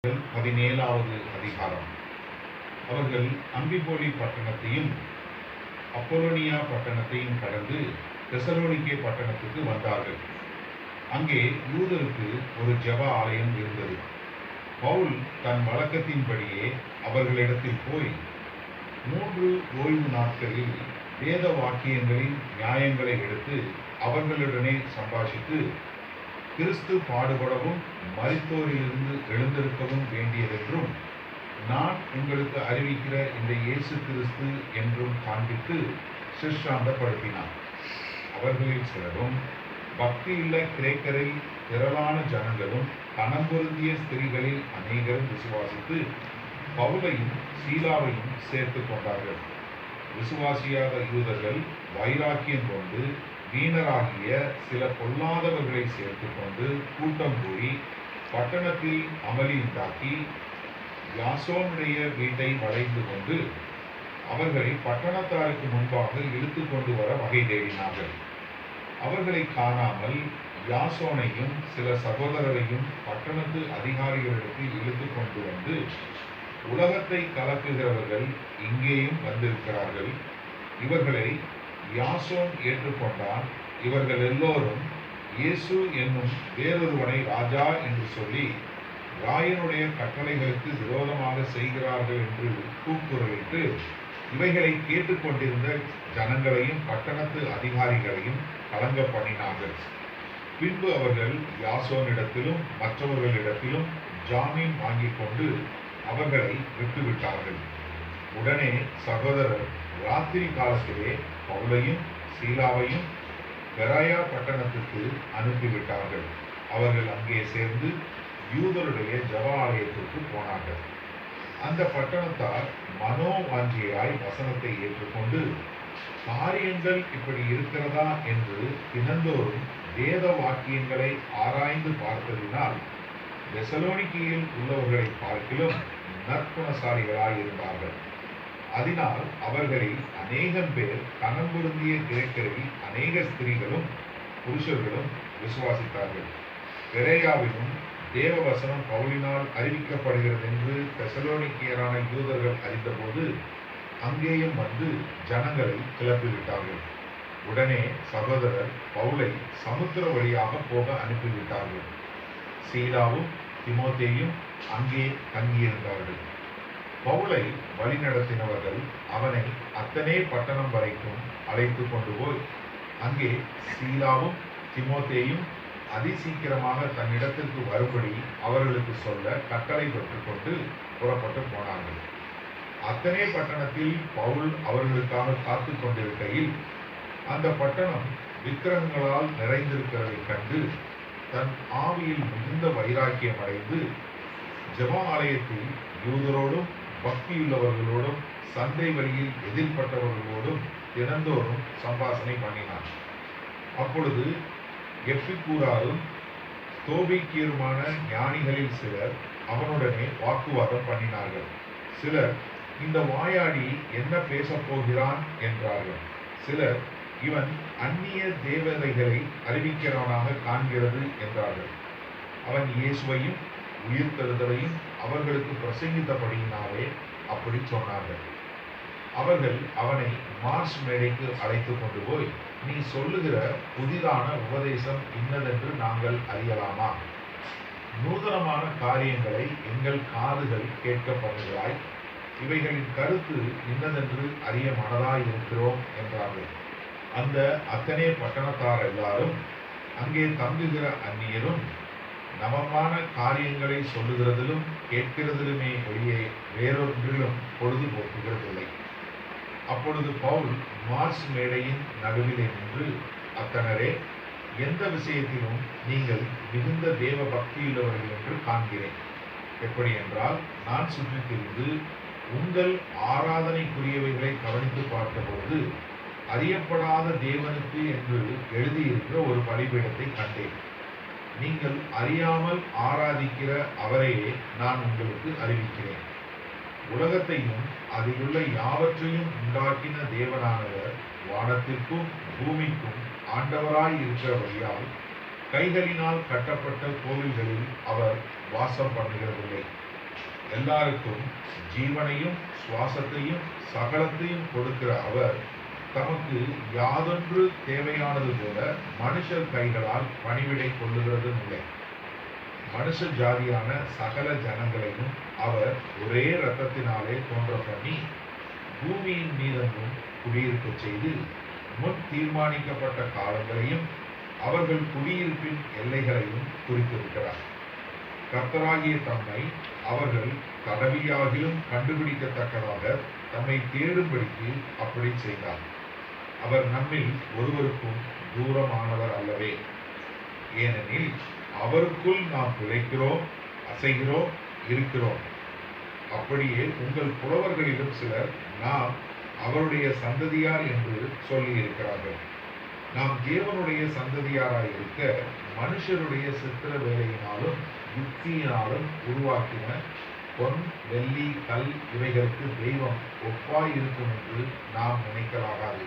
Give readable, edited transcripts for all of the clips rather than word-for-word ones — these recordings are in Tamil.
17வது அதிகாரம். அவர்கள் அம்பிபோலி பட்டணத்தையும் அப்போலோனியா பட்டணத்தையும் கடந்து தெசலோனிக்கே பட்டணத்துக்கு வந்தார்கள். அங்கே யூதருக்கு ஒரு ஜெப ஆலயம் இருந்தது. பவுல் தன் வழக்கத்தின்படியே அவர்களிடத்தில் போய் 3 ஓய்வு நாட்களில் வேத வாக்கியங்களின் நியாயங்களை எடுத்து அவர்களுடனே சம்பாஷித்து, கிறிஸ்து பாடுபடவும் மரித்தோரிலிருந்து எழுந்திருக்கவும் வேண்டியதென்றும் நான் உங்களுக்கு அறிவிக்கிற இந்த இயேசு கிறிஸ்து என்றும் காண்பித்து சிற்றாந்தப்படுத்தினார். அவர்களில் சிலரும் பக்தியுள்ள கிரேக்கரில் திரளான ஜனங்களும் பணம் பொருந்திய ஸ்திரீகளில் அநேகரும் விசுவாசித்து பவுலையும் சீலாவையும் சேர்த்து கொண்டார்கள். விசுவாசியாத யூதர்கள் வைராக்கியம் கொண்டு வீணராகிய சில பொல்லாதவர்களை சேர்த்து கொண்டு கூட்டம் கூடி பட்டணத்தில் அமளி உண்டாக்கி யாசோனுடைய வீட்டை வளைந்து கொண்டு அவர்களை பட்டணத்தாருக்கு முன்பாக இழுத்து கொண்டு வர வகை தேடினார்கள். அவர்களை காணாமல் யாசோனையும் சில சகோதரரையும் பட்டணத்து அதிகாரிகளிடத்தில் இழுத்து கொண்டு வந்து, உலகத்தை கலக்குகிறவர்கள் இங்கேயும் வந்திருக்கிறார்கள். இவர்களை யாசோன் ஏற்றுக்கொண்டான். இவர்கள் எல்லோரும் இயேசு என்னும் வேறொருவனை ராஜா என்று சொல்லி ராயனுடைய கட்டளைகளுக்கு விரோதமாக செய்கிறார்கள் என்று கூக்குரலிட்டு இவைகளை கேட்டுக்கொண்டிருந்த ஜனங்களையும் பட்டணத்து அதிகாரிகளையும் கலங்க பண்ணினார்கள். பின்பு அவர்கள் யாசோனிடத்திலும் மற்றவர்களிடத்திலும் ஜாமீன் வாங்கிக் கொண்டு அவர்களை விட்டுவிட்டார்கள். உடனே சகோதரர் ராத்திரி காலத்திலே பவுலையும் சீலாவையும் பெராயா பட்டணத்துக்கு அனுப்பிவிட்டார்கள். அவர்கள் அங்கே சேர்ந்து யூதருடைய ஜெப ஆலயத்திற்கு போனார்கள். அந்த பட்டணத்தார் மனோவாஞ்சியாய் வசனத்தை ஏற்றுக்கொண்டு, காரியங்கள் இப்படி இருக்கிறதா என்று தினந்தோறும் வேத வாக்கியங்களை ஆராய்ந்து பார்த்ததினால் தெசலோனிக்கேயில் உள்ளவர்களை பார்க்கிலும் நற்குணசாலிகளாய் இருந்தார்கள். அதனால் அவர்களில் அநேகம் பேர் கனம் பொருந்திய கிரேக்கரில் அநேக ஸ்திரீகளும் புருஷர்களும் விசுவாசித்தார்கள். பெரேயாவிலும் தேவ வசனம் பவுலினால் அறிவிக்கப்படுகிறது என்று தெசலோனிக்கேயரான யூதர்கள் அறிந்தபோது அங்கேயும் வந்து ஜனங்களை கிளப்பிவிட்டார்கள். உடனே சகோதரர் பவுலை சமுத்திர வழியாக போக அனுப்பிவிட்டார்கள். சீலாவும் தீமோத்தேயும் அங்கே தங்கியிருந்தார்கள். பவுலை வழிநடத்தினவர்கள் அவனை அத்தனே பட்டணம் வரைக்கும் அழைத்து கொண்டு போய் அங்கே சீலாவும் தீமோத்தேயும் அதிசீக்கிரமாக தன்னிடத்திற்கு வரும்படி அவர்களுக்கு சொல்ல கட்டளை பெற்றுக்கொண்டு புறப்பட்டு போனார்கள். அத்தனே பட்டணத்தில் பவுல் அவர்களுக்காக காத்து கொண்டிருக்கையில் அந்த பட்டணம் விக்கிரகங்களால் நிறைந்திருக்கிறதை கண்டு தன் ஆவியில் மிகுந்த வைராக்கியம் அடைந்து ஜெப ஆலயத்தில் யூதரோடும் பக்தியுள்ளவர்களோடும் சந்தை வழியில் எதிர்பட்டவர்களோடும் தினந்தோறும் சம்பாஷணை பண்ணினார். அப்பொழுது எப்பிக்கூராரும் தோபிக்கியருமான ஞானிகளில் சிலர் அவனுடனே வாக்குவாதம் பண்ணினார்கள். சிலர், இந்த வாயாடி என்ன பேசப் போகிறான் என்றார்கள். சிலர், இவன் அந்நிய தேவதைகளை அறிவிக்கிறவனாக காண்கிறது என்றார்கள். அவன் இயேசுவையும் உயிர்த்தெழுதலையும் அவர்களுக்கு பிரசங்கித்தபடியினாலே அப்படி சொன்னார்கள். அவர்கள் அவனை மார்ஷ் மேடைக்கு அழைத்து கொண்டு போய், நீ சொல்லுகிற புதிதான உபதேசம் இன்னதென்று நாங்கள் அறியலாமா? நூதனமான காரியங்களை எங்கள் காதுகள் கேட்க பண்ணுகிறாய். இவைகளின் கருத்து இன்னதென்று அறிய மனதாய் இருக்கிறோம் என்றார்கள். அந்த அத்தனை பட்டணத்தார் எல்லாரும் அங்கே தங்குகிற அந்நியரும் நவமான காரியங்களை சொல்லுகிறதிலும் கேட்கிறதிலுமே ஒளியே வேறொன்றிலும் பொழுது போக்குகிறதில்லை. அப்பொழுது பவுல் மார்ஸ் மேடையின் நடுவிலே நின்று, அத்தனரே, எந்த விஷயத்திலும் நீங்கள் மிகுந்த தேவ பக்தியுள்ளவர்கள் என்று காண்கிறேன். எப்படி என்றால், நான் சுற்றி திரிந்து உங்கள் ஆராதனைக்குரியவைகளை கவனித்து பார்த்தபோது அறியப்படாத தேவனுக்கு என்று எழுதியிருக்கிற ஒரு பலிபீடத்தை கண்டேன். நீங்கள் அறியாமல் ஆராதிக்கிற அவரையே நான் உங்களுக்கு அறிவிக்கிறேன். உலகத்தையும் அதிலுள்ள யாவற்றையும் உண்டாக்கின தேவனானவர் வானத்திற்கும் பூமிக்கும் ஆண்டவராய் இருக்கிறபடியால் கைகளினால் கட்டப்பட்ட கோவில்களில் அவர் வாசம் பண்ணுகிறதில்லை. எல்லாருக்கும் ஜீவனையும் சுவாசத்தையும் சகலத்தையும் கொடுக்கிற அவர் தமக்கு யாதொன்று தேவையானது போல மனுஷர் கைகளால் பணிவிடை கொள்ளுகிறதும் இல்லை. மனுஷ ஜாதியான சகல ஜனங்களையும் அவர் ஒரே இரத்தத்தினாலே தோன்ற பண்ணி பூமியின் மீதெங்கும் குடியிருக்க செய்து முன் தீர்மானிக்கப்பட்ட காலங்களையும் அவர்கள் குடியிருப்பின் எல்லைகளையும் குறித்திருக்கிறார். கர்த்தராகிய தம்மை அவர்கள் கடவியாகிலும் கண்டுபிடிக்கத்தக்கதாக தம்மை தேடும்படிக்கு அப்படி செய்தார். அவர் நம்மில் ஒருவருக்கும் தூரமானவர் அல்லவே. ஏனெனில் அவருக்குள் நாம் பிழைக்கிறோம், அசைகிறோம், இருக்கிறோம். அப்படியே உங்கள் புலவர்களிலும் சிலர் நாம் அவருடைய சந்ததியார் என்று சொல்லி இருக்கிறார்கள். நாம் தேவனுடைய சந்ததியாராய் இருக்க மனுஷருடைய சித்திர வேலையினாலும் யுக்தியினாலும் உருவாக்கின பொன், வெள்ளி, கல் இவைகளுக்கு தெய்வம் ஒப்பாய் இருக்கும் என்று நாம் நினைக்கலாகாது.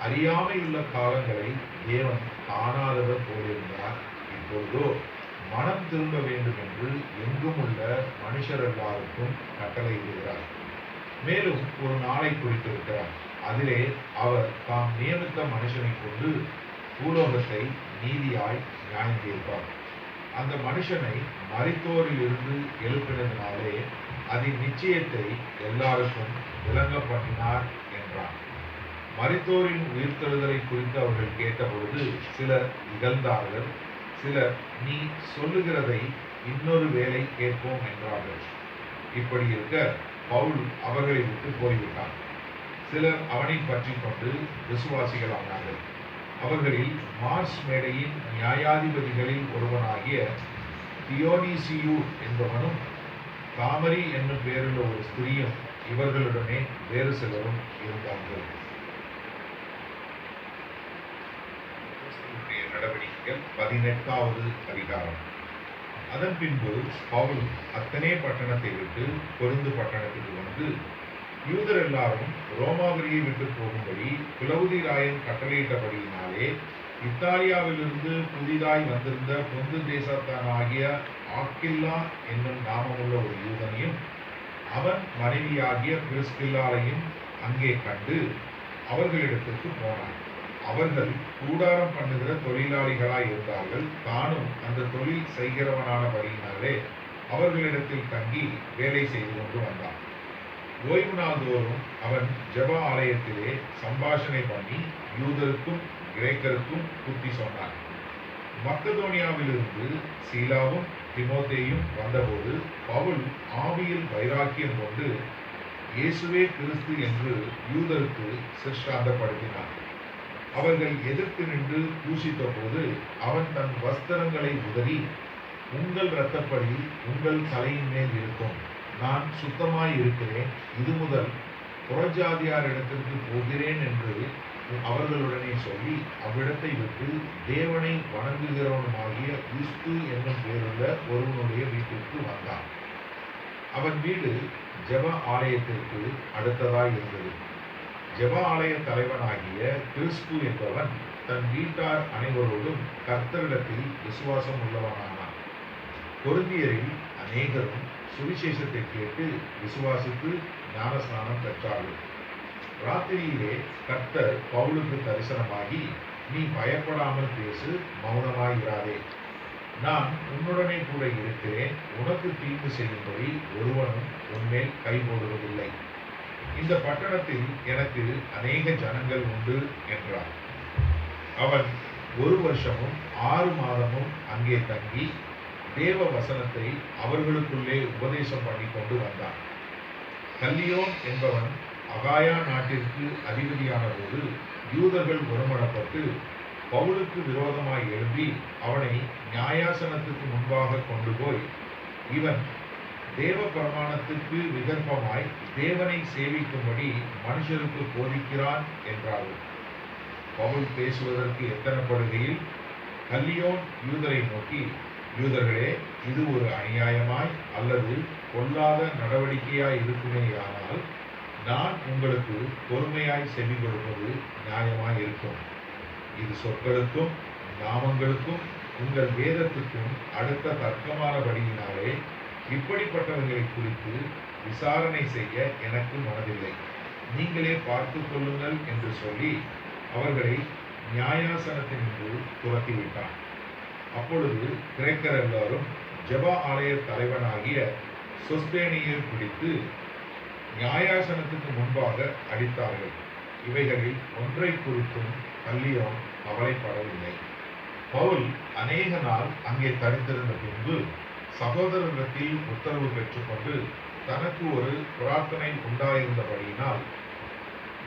அறியாமையுள்ள காலங்களை தேவன் காணாதவர் போலிருந்தார். இப்பொழுதோ மனம் திரும்ப வேண்டும் என்று எங்கும் உள்ள மனுஷர் எல்லாருக்கும் கட்டளையிடுகிறார். மேலும் ஒரு நாளை குறித்திருக்கிறார். அதிலே அவர் தாம் நியமித்த மனுஷனை கொண்டு பூலோகத்தை நீதியாய் நியாயம் தீர்ப்பார். அந்த மனுஷனை மரித்தோரில் இருந்து எழுப்பினதினாலே அதன் நிச்சயத்தை எல்லாருக்கும் விளங்க பண்ணினார் என்றார். மரித்தோரின் உயிர்த்தெழுதலை குறித்து அவர்கள் கேட்டபொழுது சிலர் இகழ்ந்தார்கள். சிலர் நீ சொல்லுகிறதை இன்னொரு வேளை கேட்போம் என்றார்கள். இப்படி இருக்க பவுல் அவர்களை விட்டு போய்விட்டான். சிலர் அவனை பற்றி கொண்டு விசுவாசிகளானார்கள். அவர்களில் மார்ஸ் மேடையின் நியாயாதிபதிகளில் ஒருவனாகிய தியோனிசியு என்பவனும் தாமரி என்னும் பேருள்ள ஒரு ஸ்திரீயும் இவர்களுடனே வேறு சிலரும் இருந்தார்கள். நடவடிக்கைகள் 18வது அதிகாரம். அதன் பின்பு பவுல் அத்தனே பட்டணத்தை விட்டு கொரிந்து பட்டணத்துக்கு வந்து யூதர் எல்லாரும் ரோமாபுரியை விட்டு போகும்படி கிளவுதிராயன் கட்டளையிட்டபடியினாலே இத்தாலியாவிலிருந்து புதிதாய் வந்திருந்த பொந்து தேசத்தானாகிய ஆக்கில்லா என்னும் நாமமுள்ள ஒரு யூதனையும் அவன் மனைவியாகிய பிரிஸ்கில்லாளையும் அங்கே கண்டு அவர்களிடத்திற்கு போனான். அவர்கள் கூடாரம் பண்ணுகிற தொழிலாளிகளாய் இருந்தார்கள். தானும் அந்த தொழில் செய்கிறவனானபடியினாலே அவர்களிடத்தில் தங்கி வேலை செய்து கொண்டு வந்தான். ஓய்வு நாள் தோறும் அவன் ஜெப ஆலயத்திலே சம்பாஷணை பண்ணி யூதருக்கும் கிரேக்கருக்கும் புத்தி சொன்னான். மக்கதோனியாவிலிருந்து சீலாவும் திமோத்தேயும் வந்தபோது பவுல் ஆவியில் வைராக்கியம் கொண்டு இயேசுவே கிறிஸ்து என்று யூதருக்கு சிற்றாந்தப்படுத்தினான். அவர்கள் எதிர்த்து நின்று தூஷித்த போது அவன் தன் வஸ்திரங்களை உதறி, உங்கள் இரத்தப்படி உங்கள் தலையின் மேல் இருக்கும், நான் சுத்தமாய் இருக்கிறேன், இது முதல் புறஜாதியாரிடத்திற்கு போகிறேன் என்று அவர்களுடனே சொல்லி அவ்விடத்தை விட்டு தேவனை வணங்குகிறவனுமாகிய கிறிஸ்து என்னும் பேருள்ள ஒருவனுடைய வீட்டிற்கு வந்தான். அவன் வீடு ஜெப ஆலயத்திற்கு அடுத்ததாய் இருந்தது. ஜெப ஆலய தலைவனாகிய கிறிஸ்து என்பவன் தன் வீட்டார் அனைவரோடும் கர்த்தரிடத்தில் விசுவாசம் உள்ளவனானான். கொரிந்தியரில் அநேகரும் சுவிசேஷத்தை கேட்டு விசுவாசித்து ஞானஸ்நானம் பெற்றார்கள். ராத்திரியிலே கர்த்தர் பவுலுக்கு தரிசனமாகி, நீ பயப்படாமல் பேசு, மௌனமாயிராதே, நான் உன்னுடனே கூட இருக்கிறேன், உனக்கு தீங்கு செய்யும்படி ஒருவனும் உன்மேல் கை போடுவதில்லை. இந்த பட்டணத்தில் எனக்கு அநேக ஜனங்கள் உண்டு என்றார். அவன் 1 வருஷமும் 6 மாதமும் அங்கே தங்கி தேவ வசனத்தை அவர்களுக்குள்ளே உபதேசம் பண்ணி கொண்டு வந்தான். கல்லியோன் என்பவன் அகாயா நாட்டிற்கு அதிபதியான போது யூதர்கள் ஒருமனப்பட்டு பவுலுக்கு விரோதமாய் எழும்பி அவனை நியாயாசனத்துக்கு முன்பாக கொண்டு போய், இவன் தேவ பிரமாணத்துக்கு விகற்பமாய் தேவனை சேவிக்கும்படி மனுஷருக்கு போதிக்கிறான் என்றார்கள். பவுல் பேசுவதற்கு எத்தனப்படுகையில் கல்லியோன் யூதரை நோக்கி, யூதர்களே, இது ஒரு அநியாயமாய் அல்லது பொல்லாத நடவடிக்கையாய் இருக்குமேயானால் நான் உங்களுக்கு பொறுமையாய் செவி கொடுப்பது நியாயமாய் இருக்கும். இது சொற்களுக்கும் நாமங்களுக்கும் உங்கள் வேதத்துக்கும் அடுத்த தர்க்கமானபடியினாலே இப்படிப்பட்டவர்களை குறித்து விசாரணை செய்ய எனக்கு மனதில்லை. நீங்களே பார்த்துக் கொள்ளுங்கள் என்று சொல்லி அவர்களை நியாயாசனத்தினின்று துரத்திவிட்டான். அப்பொழுது கிரேக்கர் எல்லாரும் ஜெப ஆலய தலைவனாகிய சொஸ்தேனியை பிடித்து நியாயாசனத்துக்கு முன்பாக அடித்தார்கள். இவைகளில் ஒன்றை குறித்தும் கல்லியோன் கவலைப்படவில்லை. பவுல் அநேக நாள் அங்கே தரித்திருந்த பின்பு சகோதரரிடத்தில் உத்தரவு பெற்றுக்கொண்டு தனக்கு ஒரு பிரார்த்தனை உண்டாயிருந்தபடியினால்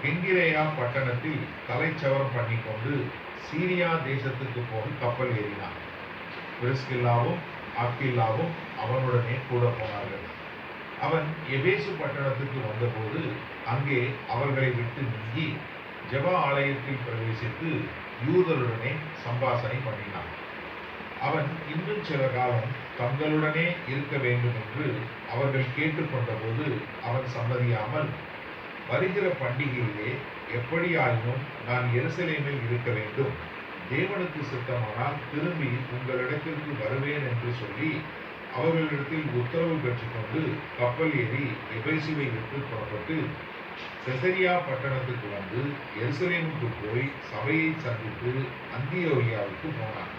கெங்கிரேயா பட்டணத்தில் தலைச்சவரம் பண்ணிக்கொண்டு சீரியா தேசத்துக்கு போக கப்பல் ஏறினான். பிரிஸ்கில்லாவும் ஆக்கில்லாவும் அவனுடனே கூட போனார்கள். அவன் எபேசு பட்டணத்துக்கு வந்தபோது அங்கே அவர்களை விட்டு நீங்கி ஜெப ஆலயத்தில் பிரவேசித்து யூதருடனே சம்பாஷணை பண்ணினான். அவன் இன்னும் சில காலம் தங்களுடனே இருக்க வேண்டும் என்று அவர்கள் கேட்டுக்கொண்டபோது அவன் சம்மதியாமல், வருகிற பண்டிகையிலே எப்படியாயினும் நான் எருசலேமில் இருக்க வேண்டும், தேவனுக்கு சித்தமானால் திரும்பி உங்களிடத்திற்கு வருவேன் என்று சொல்லி அவர்களிடத்தில் உத்தரவு பெற்றுக்கொண்டு கப்பல் ஏறி எபேசுவை விட்டு புறப்பட்டு செசரியா பட்டணத்துக்கு வந்து எருசலேமுக்கு போய் சபையை சந்தித்து அந்தியோகியாவுக்கு போனான்.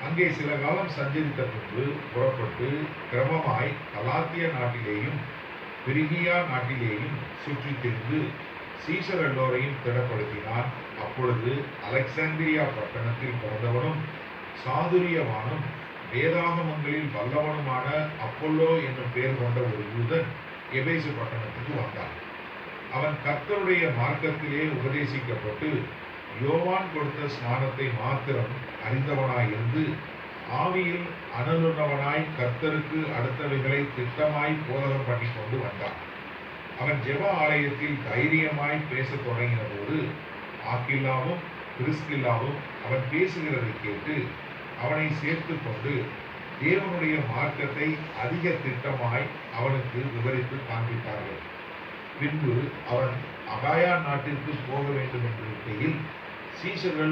அங்கே சில காலம் சஞ்சரித்த பின்பு புறப்பட்டு கிரமமாய் கலாத்திய நாட்டிலேயும் பிரிகியா நாட்டிலேயும் சுற்றி திரிந்து சீசர் எல்லோரையும் திடப்படுத்தினான். அப்பொழுது அலெக்சாந்திரியா பட்டணத்தில் பிறந்தவனும் சாதுரியவானும் வேதாகமங்களில் வல்லவனுமான அப்பொல்லோ என்னும் பெயர் கொண்ட ஒரு யூதன் எபேசு பட்டணத்துக்கு வந்தான். அவன் கர்த்தருடைய மார்க்கத்திலே உபதேசிக்கப்பட்டு யோவான் கொடுத்த ஸ்நானத்தை மாத்திரம் அறிந்தவனாயிருந்து ஆவியில் அனலுள்ளவனாய் கர்த்தருக்கு அடுத்தவைகளை திட்டமாய் போதகம் பண்ணி கொண்டு வந்தான். அவன் ஜெப ஆலயத்தில் தைரியமாய் பேசத் தொடங்கின போது ஆக்கில்லாவும் பிரிஸ்கில்லாவும் அவன் பேசுகிறதை கேட்டு அவனை சேர்த்து கொண்டு தேவனுடைய மார்க்கத்தை அதிக திட்டமாய் அவனுக்கு விவரித்து காண்பித்தார்கள். பின்பு அவன் அகாயா நாட்டிற்கு போக வேண்டும் என்று சீஷர்கள்